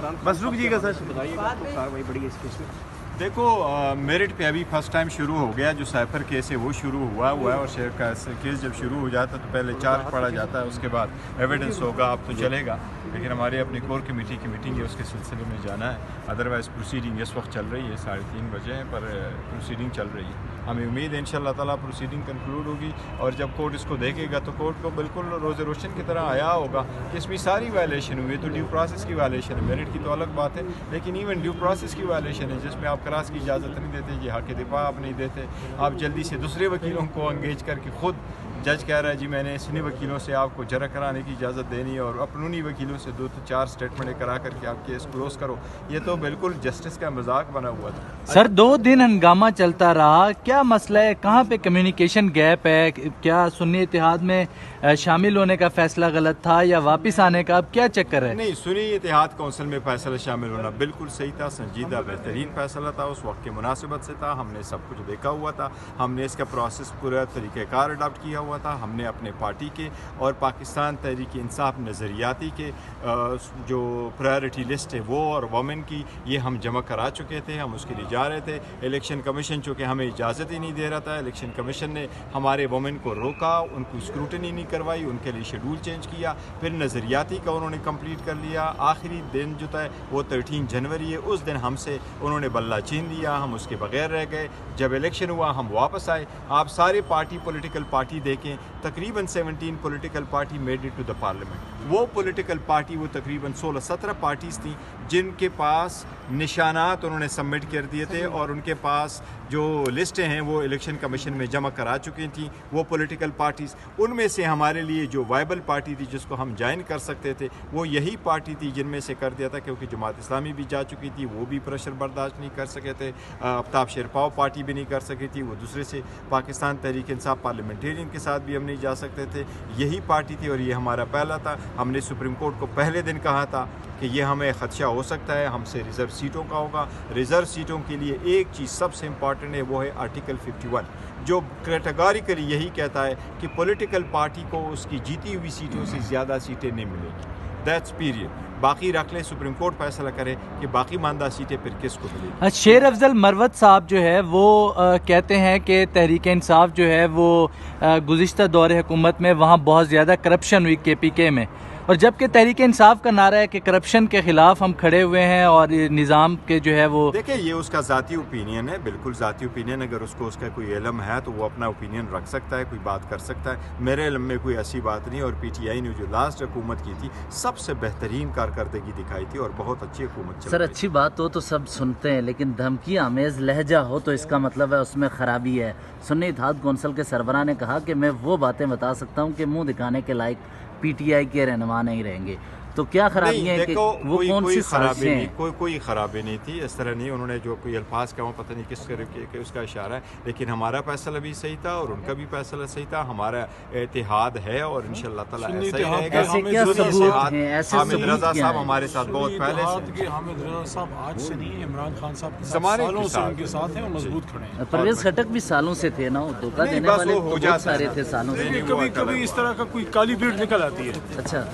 बस रुक जाइएगा सर, बताइएगा तो कार्रवाई बढ़ी है इस केस में। देखो मेरिट पे अभी फर्स्ट टाइम शुरू हो गया, जो साइफर केस है वो शुरू हुआ है, और शेयर का केस जब शुरू हो जाता है तो पहले चार्ज पढ़ा जाता है, उसके बाद एविडेंस होगा, अब तो चलेगा। लेकिन हमारी अपनी कोर कमेटी की मीटिंग है, उसके सिलसिले में जाना है। अदरवाइज़ प्रोसीडिंग इस वक्त चल रही है, 3:30 बजे हैं, पर प्रोसीडिंग चल रही है। हमें उम्मीद है इंशाअल्लाह ताला प्रोसीडिंग कंक्लूड होगी, और जब कोर्ट इसको देखेगा तो कोर्ट को बिल्कुल रोज़े रोशन की तरह आया होगा कि इसमें सारी वायलेशन हुई है। तो ड्यू प्रोसेस की वायलेशन है, मेरिट की तो अलग बात है, लेकिन इवन ड्यू प्रोसेस की वायलेशन है, जिसमें आप क्रास की इजाज़त नहीं देते, ये हक़ दिफा आप नहीं देते, आप जल्दी से दूसरे वकीलों को एंगेज करके खुद जज कह रहा है जी मैंने इन्हीं वकीलों से आपको जरा कराने की इजाज़त देनी है, और अपनी वकीलों से 2 से 4 स्टेटमेंट करा करके आप केस क्लोज करो। ये तो बिल्कुल जस्टिस का मजाक बना हुआ था। सर 2 दिन हंगामा चलता रहा, क्या मसला है, कहाँ पे कम्युनिकेशन गैप है? क्या सुन्नी इत्तेहाद में शामिल होने का फैसला गलत था या वापस आने का, अब क्या चक्कर है? नहीं, सुन्नी इत्तेहाद कौंसिल में फैसला शामिल होना बिल्कुल सही था, संजीदा बेहतरीन फैसला था, उस वक्त की मुनासिबत से था, हमने सब कुछ देखा हुआ था, हमने इसका प्रोसेस पूरा तरीक़ेकार अडॉप्ट किया हुआ था। हमने अपने पार्टी के और पाकिस्तान तहरीक इंसाफ नज़रियाती के जो प्रायोरिटी लिस्ट है वो और वमेन की, ये हम जमा करा चुके थे, हम उसके लिए जा रहे थे। इलेक्शन कमीशन चूँकि हमें इजाज़त ही नहीं दे रहा था, इलेक्शन कमीशन ने हमारे वमेन को रोका, उनको स्क्रूटनी नहीं करवाई, उनके लिए शेड्यूल चेंज किया, फिर नज़रियाती का उन्होंने कंप्लीट कर लिया। आखिरी दिन जो था वो 13 जनवरी है, उस दिन हमसे उन्होंने बल्ला छीन लिया, हम उसके बगैर रह गए। जब इलेक्शन हुआ हम वापस आए। आप सारे पॉलिटिकल पार्टी देखें, तकरीबन 17 political party made it to the parliament. वो पॉलिटिकल पार्टी वो तकरीबन 16-17 पार्टीज़ थी जिनके पास निशानात उन्होंने सबमिट कर दिए थे, और उनके पास जो लिस्टें हैं वो इलेक्शन कमीशन में जमा करा चुकी थी वो पॉलिटिकल पार्टीज़। उनमें से हमारे लिए जो वाइबल पार्टी थी जिसको हम ज्वाइन कर सकते थे वो यही पार्टी थी जिनमें से कर दिया था, क्योंकि जमात इस्लामी भी जा चुकी थी, वो भी प्रेशर बर्दाश्त नहीं कर सके थे, आफ्ताब शेरपाव पार्टी भी नहीं कर सकी थी, वो दूसरे से पाकिस्तान तहरीक इंसाफ पार्लियामेंटेरियन के साथ भी हम नहीं जा सकते थे, यही पार्टी थी, और ये हमारा पहला था। हमने सुप्रीम कोर्ट को पहले दिन कहा था कि ये हमें ख़दशा हो सकता है, हमसे रिज़र्व सीटों का होगा। रिज़र्व सीटों के लिए एक चीज़ सबसे इम्पॉर्टेंट है, वो है आर्टिकल 51, जो कैटेगोरिकली यही कहता है कि पॉलिटिकल पार्टी को उसकी जीती हुई सीटों से ज़्यादा सीटें नहीं मिलेगी। That's period. बाकी रख ले, सुप्रीम कोर्ट फैसला करे कि बाकी मानदा सीटें फिर किसको मिलेगी। शेर अफजल मरवत साहब जो है वो कहते हैं कि तहरीक इंसाफ जो है वो गुज़िश्ता दौर हुकूमत में वहाँ बहुत ज़्यादा करप्शन हुई KPK में, और जबकि तहरीक इंसाफ का नारा है कि करप्शन के ख़िलाफ़ हम खड़े हुए हैं और निज़ाम के जो है वो। देखिए ये उसका ज़ाती ओपिनियन है, बिल्कुल ज़ाती ओपिनियन। अगर उसको उसका कोई इल्म है तो वो अपना ओपिनियन रख सकता है, कोई बात कर सकता है। मेरे इल्म में कोई ऐसी बात नहीं, और PTI ने जो लास्ट हुकूमत की थी सबसे बेहतरीन कारकर्दगी दिखाई थी और बहुत अच्छी हुकूमत। सर अच्छी बात हो तो सब सुनते हैं, लेकिन धमकी आमेज़ लहजा हो तो इसका मतलब है उसमें ख़राबी है। सुन्नी इत्तेहाद कौंसिल के सरबराह ने कहा कि मैं वो बातें बता सकता हूँ कि मुंह दिखाने के लायक PTI के रहनुमा नहीं रहेंगे, तो क्या खराबी है कि वो कौन सी खराबी नहीं, कोई खराबी नहीं थी, इस तरह नहीं। उन्होंने जो कोई अल्फाज का वो पता नहीं किस तरीके के उसका इशारा है, लेकिन हमारा फैसला भी सही था और उनका भी फैसला सही था। हमारा इत्तेहाद है और इंशाअल्लाह ताला ऐसा ही रहेगा। हामिद रजा साहब हमारे साथ बहुत पहले से, हामिद रजा साहब आज से नहीं, इमरान खान साहब के ज़माने सालों के से साथ उनके साथ हैं और मजबूत खड़े हैं। परवेज खटक भी सालों से थे ना, धोखा देने बस वाले वो तो हो बहुत सारे जाता थे सालों से। कभी कभी इस तरह का कोई काली भीड़ निकल आती है। अच्छा,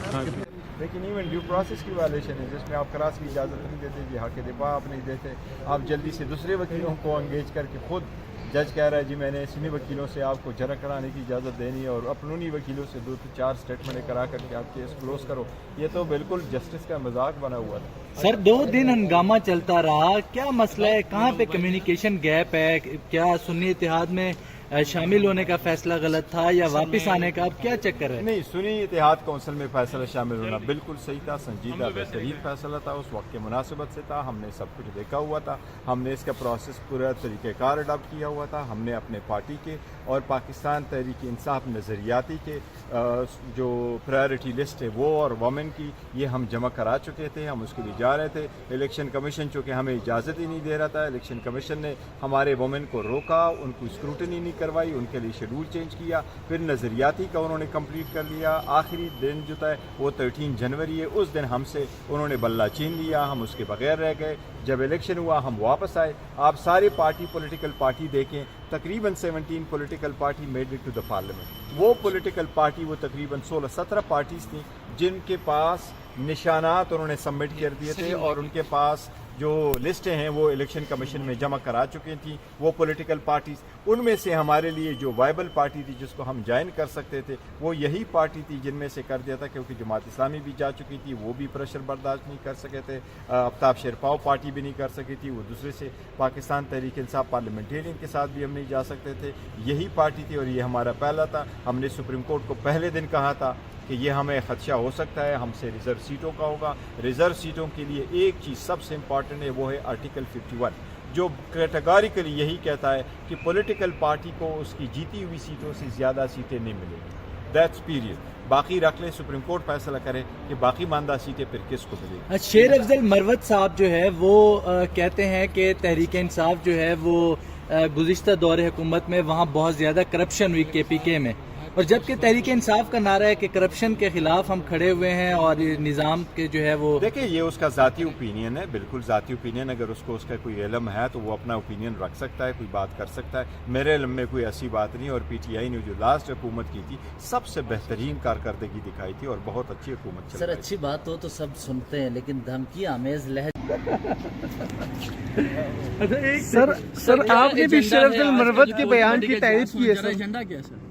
लेकिन इवन ड्यू प्रोसेस की वायलेशन है, जिसमें आप क्रास की इजाज़त नहीं देते, ये हक़ दिफा आप नहीं देते, आप जल्दी से दूसरे वकीलों को एंगेज करके खुद जज कह रहा है जी मैंने इन्हीं वकीलों से आपको जरा कराने की इजाज़त देनी है, और अपनी वकीलों से 2 से 4 स्टेटमेंट करा करके आप केस क्लोज करो। ये तो बिल्कुल जस्टिस का मजाक बना हुआ था। सर 2 दिन हंगामा चलता रहा, क्या मसला है, कहाँ पे कम्युनिकेशन गैप है? क्या सुन्नी इत्तेहाद में शामिल होने का फैसला गलत था या वापस आने का, अब क्या चक्कर है? नहीं, सुन्नी इत्तेहाद कौंसिल में फैसला शामिल होना बिल्कुल सही था, संजीदा बेहतरीन फैसला था, उस वक्त के मुनासिबत से था, हमने सब कुछ देखा हुआ था, हमने इसका प्रोसेस पूरा तरीक़ेकार अडॉप्ट किया हुआ था। हमने अपने पार्टी के और पाकिस्तान तहरीक इंसाफ नज़रियाती के जो प्रायोरिटी लिस्ट है वो और वमेन की, ये हम जमा करा चुके थे, हम उसके लिए जा रहे थे। इलेक्शन कमीशन चूँकि हमें इजाज़त ही नहीं दे रहा था, इलेक्शन कमीशन ने हमारे वमेन को रोका, उनको स्क्रूटनी नहीं करवाई, उनके लिए शेड्यूल चेंज किया, फिर नज़रियाती का उन्होंने कंप्लीट कर लिया। आखिरी दिन जो था वो 13 जनवरी है, उस दिन हमसे उन्होंने बल्ला छीन लिया, हम उसके बगैर रह गए। जब इलेक्शन हुआ हम वापस आए। आप सारे पॉलिटिकल पार्टी देखें, तकरीबन 17 political party made it to the parliament. वो पॉलिटिकल पार्टी वो तकरीबन 16-17 पार्टीज़ थी جن کے پاس نشانات انہوں نے سبمٹ کر دیے تھے اور ان کے پاس جو لسٹیں ہیں وہ الیکشن کمیشن میں جمع کرا چکی تھیں وہ پولیٹیکل پارٹیز، ان میں سے ہمارے لیے جو وائبل پارٹی تھی جس کو ہم جوائن کر سکتے تھے وہ یہی پارٹی تھی جن میں سے کر دیا تھا، کیونکہ جماعت اسلامی بھی جا چکی تھی، وہ بھی پریشر برداشت نہیں کر سکے تھے، آفتاب شیرپاؤ پارٹی بھی نہیں کر سکی تھی، وہ دوسرے سے پاکستان تحریک انصاف پارلیمنٹیرین کے ساتھ بھی ہم نہیں جا سکتے تھے، یہی پارٹی تھی اور یہ ہمارا پہلا تھا۔ ہم نے سپریم کورٹ کو پہلے دن کہا تھا کہ یہ ہمیں خدشہ ہو سکتا ہے، ہم سے ریزرو سیٹوں کا ہوگا، ریزرو سیٹوں کے لیے ایک چیز سب سے امپورٹنٹ ہے، وہ ہے آرٹیکل 51 جو کیٹیگوریکلی یہی کہتا ہے کہ پولیٹیکل پارٹی کو اس کی جیتی ہوئی سیٹوں سے زیادہ سیٹیں نہیں ملیں گی، دیٹس پیریڈ۔ باقی رکھ لیں، سپریم کورٹ فیصلہ کرے کہ باقی ماندہ سیٹیں پھر کس کو ملیں گی۔ شیر افضل مروت صاحب جو ہے وہ کہتے ہیں کہ تحریک انصاف جو ہے وہ گزشتہ دور حکومت میں وہاں بہت زیادہ کرپشن ہوئی KPK میں، اور جبکہ تحریک انصاف کا نعرہ ہے کہ کرپشن کے خلاف ہم کھڑے ہوئے ہیں اور نظام کے جو ہے وہ دیکھیں یہ اس کا ذاتی اوپینین ہے، بالکل ذاتی اوپینین، اگر اس کو اس کا کوئی علم ہے تو وہ اپنا اوپینین رکھ سکتا ہے، کوئی بات کر سکتا ہے، میرے علم میں کوئی ایسی بات نہیں، اور PTI نے جو لاسٹ حکومت کی تھی سب سے بہترین کارکردگی دکھائی تھی اور بہت اچھی حکومت چل سر رہی تھی۔ اچھی بات ہو تو سب سنتے ہیں لیکن دھمکی آمیز لہجہ سر آپ نے بھی شیر افضل مروت کے بیان کی تائید کی ہے سر۔ ایجنڈا کیا سر؟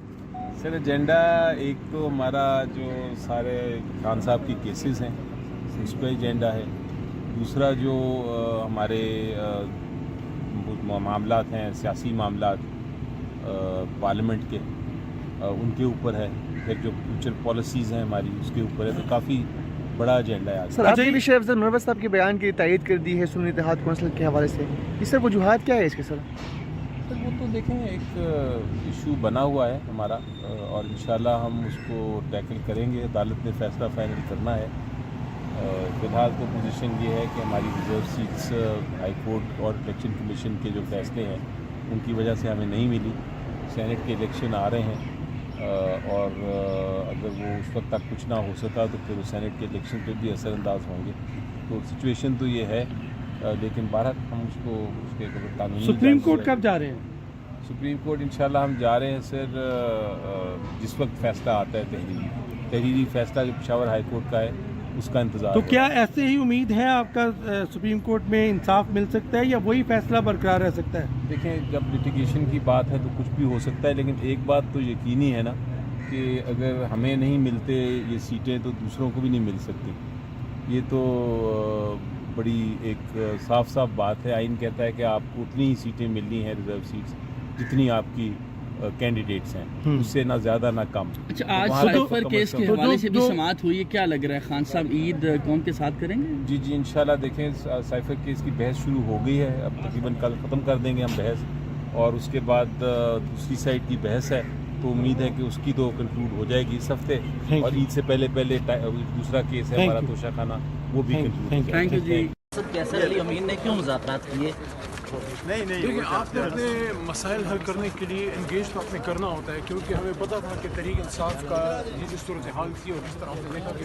سر ایجنڈا ایک تو ہمارا جو سارے خان صاحب کی کیسز ہیں اس پہ ایجنڈا ہے، دوسرا جو ہمارے معاملات ہیں سیاسی معاملات پارلیمنٹ کے ان کے اوپر ہے، پھر جو فیوچر پالیسیز ہیں ہماری اس کے اوپر ہے، تو کافی بڑا ایجنڈا ہے آج۔ سر آپ نے بھی شیر افضل مروت صاحب کے بیان کی تائید کر دی ہے سنی اتحاد کونسل کے حوالے سے، اس سر وجوہات کیا ہے اس کے سر؟ سر وہ تو دیکھیں ایک ایشو بنا ہوا ہے ہمارا اور انشاءاللہ ہم اس کو ٹیکل کریں گے، عدالت نے فیصلہ فائنل کرنا ہے۔ فی الحال تو پوزیشن یہ ہے کہ ہماری ریزرو سیٹس ہائی کورٹ اور الیکشن کمیشن کے جو فیصلے ہیں ان کی وجہ سے ہمیں نہیں ملی، سینٹ کے الیکشن آ رہے ہیں اور اگر وہ اس وقت تک کچھ نہ ہو سکا تو پھر سینٹ کے الیکشن پہ بھی اثر انداز ہوں گے، تو سچویشن تو یہ ہے، لیکن بہرحال ہم اس کو اس کے قانونی سپریم کورٹ کب جا رہے ہیں؟ سپریم کورٹ انشاءاللہ ہم جا رہے ہیں سر جس وقت فیصلہ آتا ہے تحریری فیصلہ جو پشاور ہائی کورٹ کا ہے اس کا انتظار تو ہے۔ کیا ایسے ہی امید ہے آپ کا سپریم کورٹ میں انصاف مل سکتا ہے یا وہی فیصلہ برقرار رہ سکتا ہے؟ دیکھیں جب لٹیگیشن کی بات ہے تو کچھ بھی ہو سکتا ہے، لیکن ایک بات تو یقینی ہے نا کہ اگر ہمیں نہیں ملتے یہ سیٹیں تو دوسروں کو بھی نہیں مل سکتی، یہ تو بڑی ایک صاف بات ہے۔ آئین کہتا ہے کہ آپ کو اتنی ہی سیٹیں ملنی ہیں ریزرو سیٹس جتنی آپ کی کینڈیڈیٹس ہیں، اس سے نہ زیادہ نہ کم۔ اچھا آج سائفر کیس کے حوالے سے بھی سماعت ہوئی ہے، کیا لگ رہا ہے خان صاحب عید قوم کے ساتھ کریں گے؟ جی انشاءاللہ دیکھیں سائفر کیس کی بحث شروع ہو گئی ہے، اب تقریباً کل ختم کر دیں گے ہم بحث، اور اس کے بعد دوسری سائڈ کی بحث ہے تو امید ہے کہ اس کی تو کنکلوڈ ہو جائے گی اس ہفتے، اور عید سے پہلے دوسرا کیس ہے ہمارا توشہ خانہ وہ بھی کنکلوڈ ہو جائے گا۔ تھینک یو جی۔ کیسر علی امین نے کیوں مذاکرات کیے؟ دیکھیں آپ نے اپنے مسائل حل کرنے کے لیے انگیج تو اپنے کرنا ہوتا ہے، کیونکہ ہمیں پتہ تھا کہ تحریک انصاف کا یہ جو صورتحال تھی اور جس طرح ہم نے دیکھا کہ